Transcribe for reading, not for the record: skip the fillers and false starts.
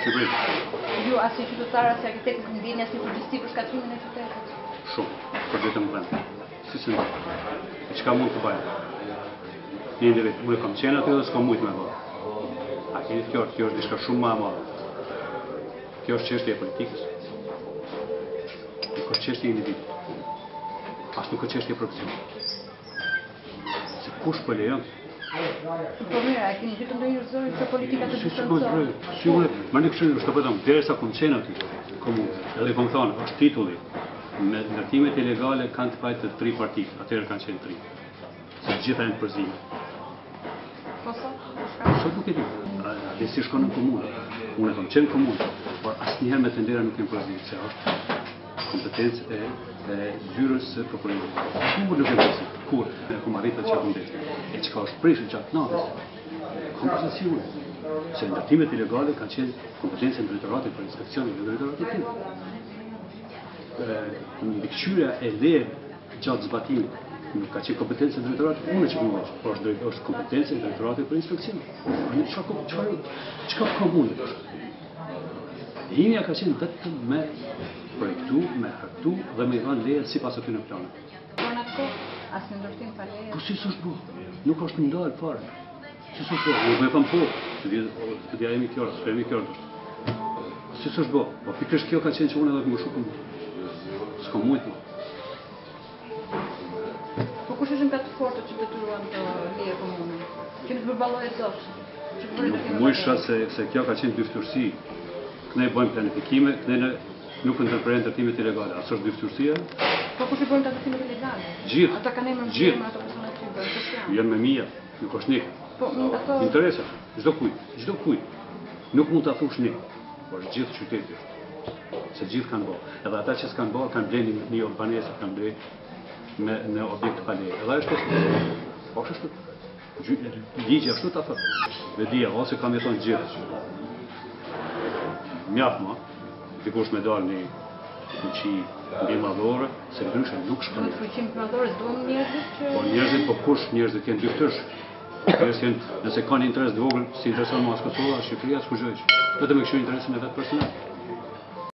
Shqipërinë. Ju as si qytetar as si arkitekt nuk ndjeni asnjë përgjegjësi për shkatrimin e qytetit? Shumë, për vetëm vend. Si se në. E çka mund të bëjmë? Një individ, unë kam qenë aty dhe s'kam mujtë me bërë. A keni kjo është diçka shumë më e madhe. Kjo është çështje e politikës. Nuk është çështje e individit. As nuk është çështje e profesionit. Se kush po lejon? Po mirë, a keni gjetur ndonjë zëri se politika të distancohet? Sigurisht, më ne kështu është vetëm derisa kom qenë aty, komunë. Edhe kom thonë, është titulli. Me ndërtimet ilegale kanë të bëjë të 3 partitë, atëherë kanë qenë 3. Se të gjitha janë përzime. Po sot? Sot nuk e di. Dhe si shkon në komunë. Unë kam qenë komunë, por asnjëherë me tendera nuk kem përzime, se është kompetencë e zyrës së prokurimit. Kur nuk e di. Kur e kom arritur çfarë mundet. E çka është prishur gjatë natës. Kam përgjegjësi unë. Se ndërtimet ilegale kanë qenë kompetencë e drejtoratit për inspeksionin dhe drejtoratit tim. Mbikëqyrja e vlerë gjatë zbatimit nuk ka qenë kompetencë e drejtoratit, unë që më por është kompetencë e drejtoratit për inspeksion. Çka ka mundet është? Himja ka qenë vetëm me projektu, me hartu dhe me dhënë leje sipas aty në planet. Po në atë asnjë ndërtim pa leje. Po si s'është bërë? Nuk është ndalë fare. Si s'është bërë? Nuk e kam po. Të dhja jemi kjo, s'femi kjo është. Si s'është bërë? Po pikërisht kjo ka qenë që unë edhe më shukëm. S'kom mujtë. Po kush ishin të fortë që detyruan të leje komunën? Që nuk përballohet dot. Nuk mujsha se kjo ka qenë dyftërsi. Ne bëjmë planifikime, ne nuk ndërprerën ndërtimet ilegale. A është dyftërsia? Po kush i bën ndërtimet ilegale? Gjithë. Ata kanë emrin e ato persona që bëjnë çfarë? Janë me mia, nuk është nik. Po ato interesa, çdo kujt. Nuk mund ta thush nik, por gjithë qyteti. Se gjithë kanë bërë. Edhe ata që s'kanë bërë kanë blenë një banesë, kanë blenë në objekt pa leje. Edhe është po ashtu. Ligji ashtu ta thotë. Vedia ose kam thënë gjithë. Mjaft më, dikush me dalë një fuqi ndihmadhore, se ndryshe nuk shkon. Në fuqinë ndihmadhore duan njerëzit që Po njerëzit, po kush njerëzit janë dyftësh. Nëse kanë interes të vogël, si intereson Moskova, Shqipëria, s'ku gjë. Vetëm e kështu interesin e vet personal.